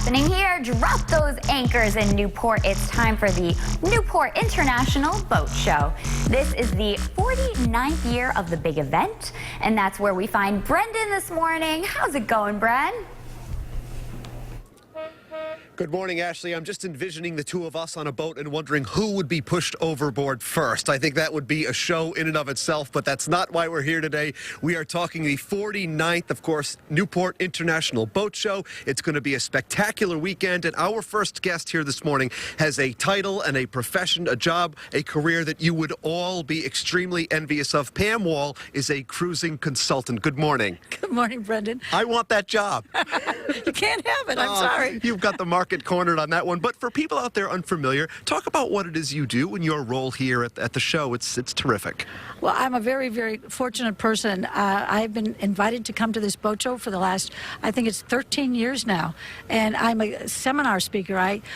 happening here? Drop those anchors in Newport. It's time for the Newport International Boat Show. This is the 49th year of the big event, and that's where we find Brendan this morning. How's it going, Bren? Good morning, Ashley. I'm just envisioning the two of us on a boat and wondering who would be pushed overboard first. I think that would be a show in and of itself, but that's not why we're here today. We are talking the 49th, of course, Newport International Boat Show. It's going to be a spectacular weekend, and our first guest here this morning has a title and a profession, a job, a career that you would all be extremely envious of. Pam Wall is a cruising consultant. Good morning. Good morning, Brendan. I want that job. You can't have it. I'm sorry. You've got the market cornered on that one. But for people out there unfamiliar, talk about what it is you do and your role here at the show. It's terrific. Well, I'm a very, very fortunate person. I've been invited to come to this boat show for the last, I think it's 13 years now. And I'm a seminar speaker.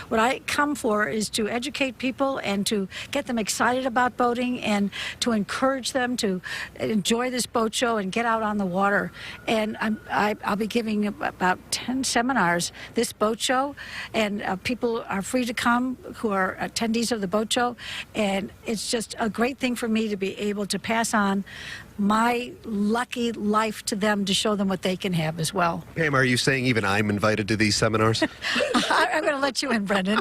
What I come for is to educate people and to get them excited about boating and to encourage them to enjoy this boat show and get out on the water. And I'll be giving about 10 seminars this boat show. And people are free to come who are attendees of the boat show. And it's just a great thing for me to be able to pass on my lucky life to them to show them what they can have as well. Pam, are you saying even I'm invited to these seminars? I'm going to let you in, Brendan.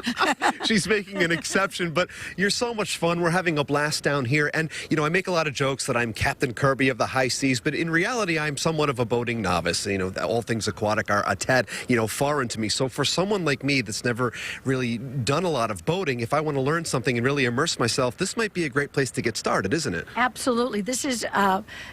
She's making an exception, but you're so much fun. We're having a blast down here. And, you know, I make a lot of jokes that I'm Captain Kirby of the high seas, but in reality, I'm somewhat of a boating novice. You know, all things aquatic are a tad, foreign to me. So for someone like me that's never really done a lot of boating, if I want to learn something and really immerse myself, this might be a great place to get started, isn't it? Absolutely. This is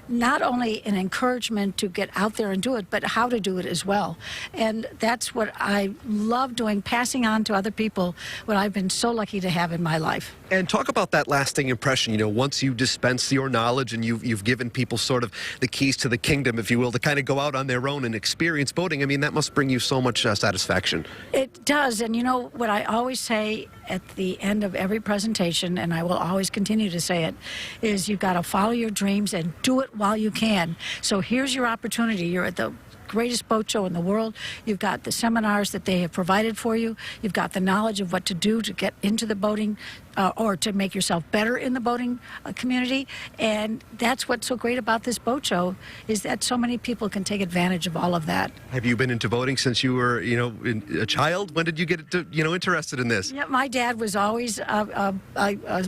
not only an encouragement to get out there and do it, but how to do it as well. And that's what I love doing, passing on to other people what I've been so lucky to have in my life. And talk about that lasting impression, once you dispense your knowledge and you've given people sort of the keys to the kingdom, if you will, to kind of go out on their own and experience boating. I mean, that must bring you so much satisfaction. It does. And what I always say at the end of every presentation, and I will always continue to say it, is you've got to follow your dreams and do it while you can. So here's your opportunity. You're at the greatest boat show in the world. You've got the seminars that they have provided for you. You've got the knowledge of what to do to get into the boating or to make yourself better in the boating community. And that's what's so great about this boat show, is that so many people can take advantage of all of that. Have you been into boating since you were, a child? When did you get, interested in this? Yeah, my dad was always a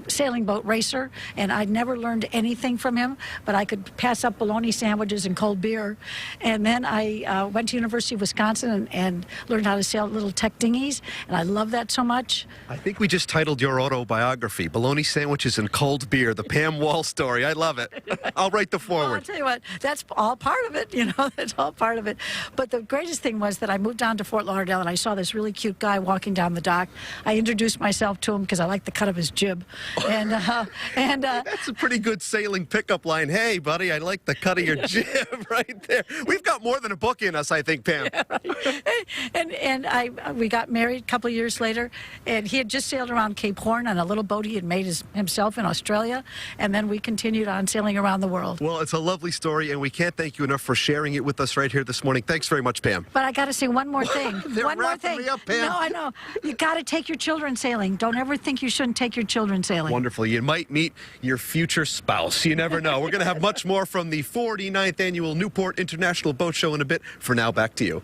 sailing boat racer, and I never learned anything from him, but I could pass up bologna sandwiches and cold beer. And then I went to University of Wisconsin and learned how to sail little tech dinghies, and I love that so much. I think we just titled your autobiography, Bologna Sandwiches and Cold Beer, the Pam Wall story. I love it. I'll write the foreword. Well, I'll tell you what, that's all part of it, that's all part of it. But the greatest thing was that I moved down to Fort Lauderdale, and I saw this really cute guy walking down the dock. I introduced myself to him because I liked the cut of his jib. And that's a pretty good sailing pickup line. Hey, buddy, I like the cut of your jib right there. We've got more than a book in us, I think, Pam. Yeah, right. And we got married a couple of years later, and he had just sailed around Cape Horn on a little boat he had made himself in Australia, and then we continued on sailing around the world. Well, it's a lovely story, and we can't thank you enough for sharing it with us right here this morning. Thanks very much, Pam. But I got to say one more thing. One more thing. Me up, Pam. No, I know. You got to take your children sailing. Don't ever think you shouldn't take your children sailing. Wonderful. You might meet your future spouse. You never know. We're going to have much more from the 49th Annual Newport International Boat Show in a bit. For now, back to you.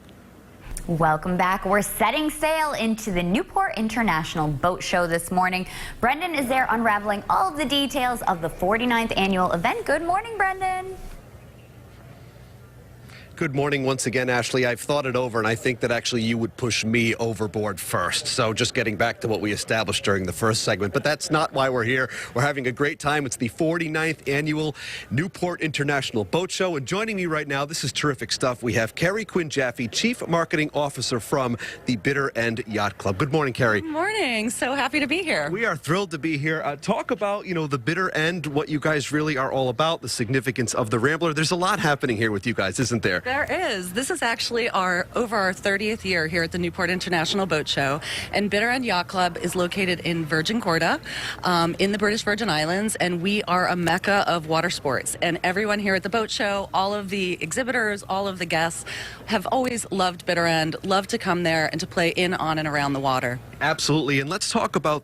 Welcome back. We're setting sail into the Newport International Boat Show this morning. Brendan is there unraveling all of the details of the 49th annual event. Good morning, Brendan. Good morning once again, Ashley. I've thought it over, and I think that actually you would push me overboard first. So just getting back to what we established during the first segment. But that's not why we're here. We're having a great time. It's the 49th Annual Newport International Boat Show. And joining me right now, this is terrific stuff. We have Carrie Quinn Jaffe, Chief Marketing Officer from the Bitter End Yacht Club. Good morning, Carrie. Good morning. So happy to be here. We are thrilled to be here. Talk about, the Bitter End, what you guys really are all about, the significance of the Rambler. There's a lot happening here with you guys, isn't there? There is. This is actually over our 30th year here at the Newport International Boat Show, and Bitter End Yacht Club is located in Virgin Gorda, in the British Virgin Islands, and we are a mecca of water sports. And everyone here at the boat show, all of the exhibitors, all of the guests, have always loved Bitter End, love to come there and to play in, on, and around the water. Absolutely. And let's talk about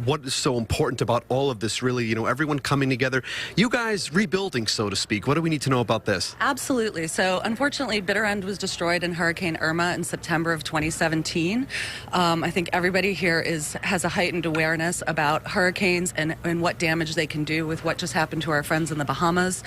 what is so important about all of this, really, everyone coming together. You guys rebuilding, so to speak. What do we need to know about this? Absolutely. So, unfortunately, Bitter End was destroyed in Hurricane Irma in September of 2017. I think everybody here has a heightened awareness about hurricanes and what damage they can do with what just happened to our friends in the Bahamas.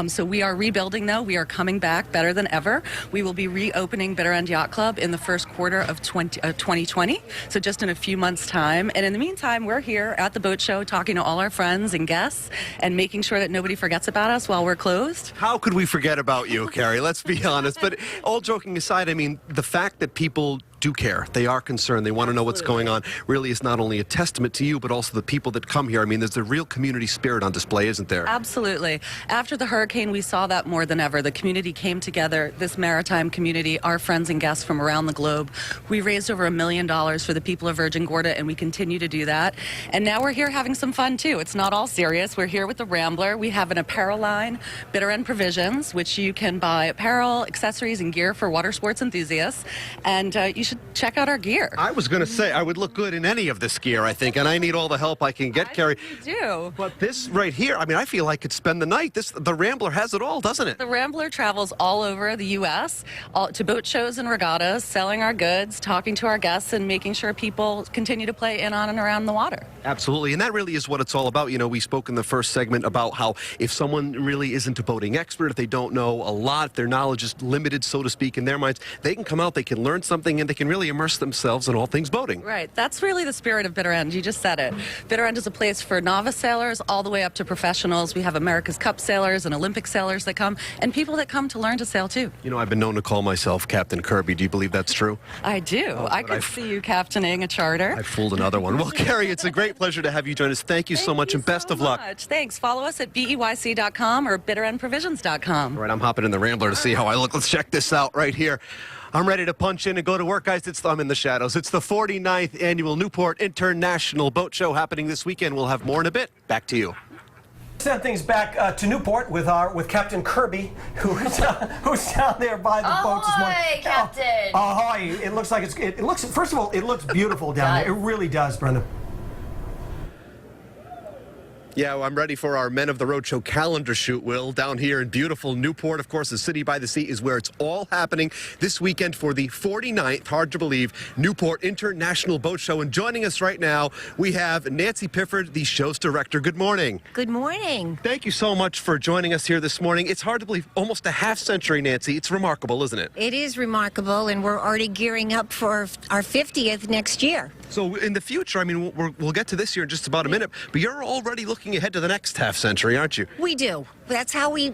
So we are rebuilding, though. We are coming back better than ever. We will be reopening Bitter End Yacht Club in the first quarter of 2020, so just in a few months' time. And in the meantime, we're here at the boat show talking to all our friends and guests and making sure that nobody forgets about us while we're closed. How could we forget about you, Carrie? Let's be honest. But all joking aside, I mean, the fact that people do care, they are concerned, they want to know what's going on, really is not only a testament to you, but also the people that come here. I mean, there's a real community spirit on display, isn't there? Absolutely. After the hurricane, we saw that more than ever. The community came together, this maritime community, our friends and guests from around the globe. We raised over $1 million for the people of Virgin Gorda, and we continue to do that. And now we're here having some fun, too. It's not all serious. We're here with the Rambler. We have an apparel line, Bitter End Provisions, which you can buy apparel, accessories, and gear for water sports enthusiasts. And you should check out our gear. I was going to say, I would look good in any of this gear, I think, and I need all the help I can get, Carrie. You do. But this right here, I mean, I feel I could spend the night. The Rambler has it all, doesn't it? The Rambler travels all over the U.S., to boat shows and regattas, selling our goods, talking to our guests, and making sure people continue to play in, on, and around the water. Absolutely, and that really is what it's all about. We spoke in the first segment about how if someone really isn't a boating expert, if they don't know a lot, their knowledge is limited, so to speak, in their minds, they can come out, they can learn something, and they can really immerse themselves in all things boating. Right. That's really the spirit of Bitter End. You just said it. Bitter End is a place for novice sailors all the way up to professionals. We have America's Cup sailors and Olympic sailors that come, and people that come to learn to sail, too. I've been known to call myself Captain Kirby. Do you believe that's true? I do. I could see you captaining a charter. I fooled another one. Well, Carrie, it's a great pleasure to have you join us. Thank you so much, and best of luck. Thanks. Follow us at BEYC.com or BitterEndProvisions.com. All right, I'm hopping in the Rambler to see how I look. Let's check this out right here. I'm ready to punch in and go to work, guys. I'm in the shadows. It's the 49th annual Newport International Boat Show happening this weekend. We'll have more in a bit. Back to you. Send things back to Newport with Captain Kirby, who's down there by the boats this morning. Ahoy, Captain! Ahoy! It looks like it looks. First of all, it looks beautiful down there. It really does, Brenda. Yeah, well, I'm ready for our Men of the Roadshow calendar shoot, Will, down here in beautiful Newport. Of course, the city by the sea is where it's all happening this weekend for the 49th, hard to believe, Newport International Boat Show. And joining us right now, we have Nancy Pifford, the show's director. Good morning. Good morning. Thank you so much for joining us here this morning. It's hard to believe, almost a half century, Nancy. It's remarkable, isn't it? It is remarkable, and we're already gearing up for our 50th next year. So in the future, I mean, we'll get to this year in just about a minute, but you're already looking ahead to the next half century, aren't you? We do. That's how we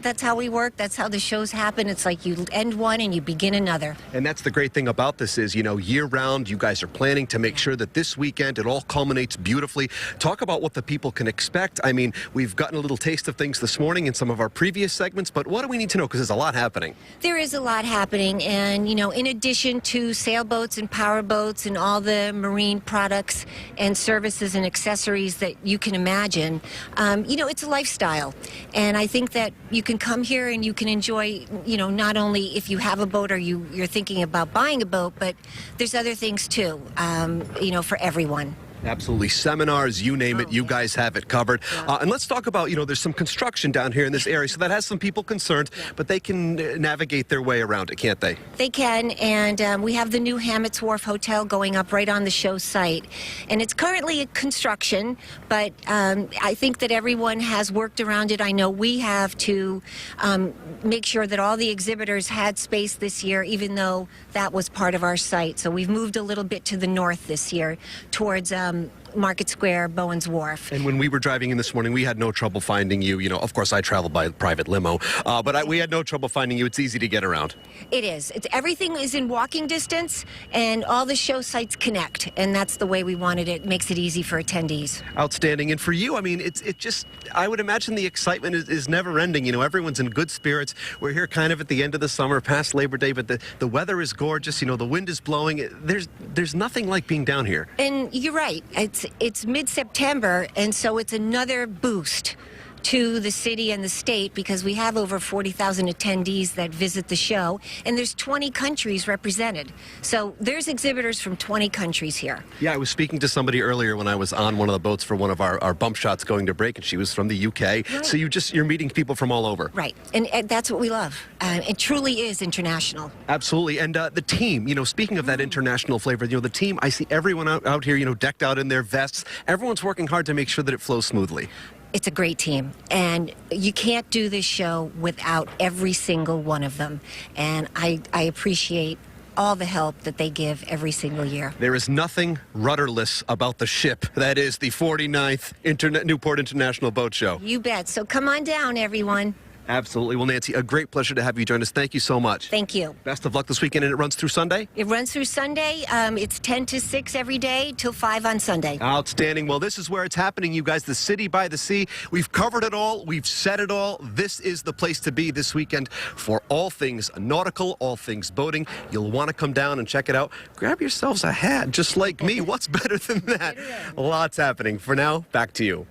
work. That's how the shows happen. It's like you end one and you begin another. And that's the great thing about this is, year round, you guys are planning to make sure that this weekend it all culminates beautifully. Talk about what the people can expect. I mean, we've gotten a little taste of things this morning in some of our previous segments, but what do we need to know? Because there's a lot happening. There is a lot happening, and, in addition to sailboats and powerboats and all the marine products and services and accessories that you can imagine, it's a lifestyle. And I think that you can come here and you can enjoy, not only if you have a boat or you're thinking about buying a boat, but there's other things too, for everyone. Absolutely. Seminars, you name it, you guys have it covered. And let's talk about, there's some construction down here in this area, so that has some people concerned, but they can navigate their way around it, can't they? They can, and we have the new Hammett's Wharf Hotel going up right on the show site. And it's currently in construction, but I think that everyone has worked around it. I know we have to make sure that all the exhibitors had space this year, even though that was part of our site. So we've moved a little bit to the north this year towards Market Square, Bowen's Wharf. And when we were driving in this morning, we had no trouble finding you. You know, of course, I travel by private limo, but we had no trouble finding you. It's easy to get around. It is. Everything is in walking distance, and all the show sites connect, and that's the way we wanted it. It makes it easy for attendees. Outstanding. And for you, I mean, it just, I would imagine the excitement is never ending. You know, everyone's in good spirits. We're here kind of at the end of the summer, past Labor Day, but the weather is gorgeous. You know, the wind is blowing. There's nothing like being down here. And you're right. It's mid-September, and so it's another boost to the city and the state because we have over 40,000 attendees that visit the show, and there's 20 countries represented. So there's exhibitors from 20 countries here. Yeah, I was speaking to somebody earlier when I was on one of the boats for one of our bump shots going to break, and she was from the UK. Right. So you're meeting people from all over. Right, and that's what we love. It truly is international. Absolutely. And the team, you know, speaking of that international flavor, you know, the team, I see everyone out here, you know, decked out in their vests. Everyone's working hard to make sure that it flows smoothly. It's a great team, and you can't do this show without every single one of them. And I appreciate all the help that they give every single year. There is nothing rudderless about the ship that is the 49th Newport International Boat Show. You bet. So come on down, everyone. Absolutely. Well, Nancy, a great pleasure to have you join us. Thank you so much. Thank you. Best of luck this weekend, and it runs through Sunday? It runs through Sunday. It's 10 to 6 every day till 5 on Sunday. Outstanding. Well, this is where it's happening, you guys. The City by the Sea. We've covered it all. We've said it all. This is the place to be this weekend for all things nautical, all things boating. You'll want to come down and check it out. Grab yourselves a hat, just like me. What's better than that? Lots happening. For now, back to you.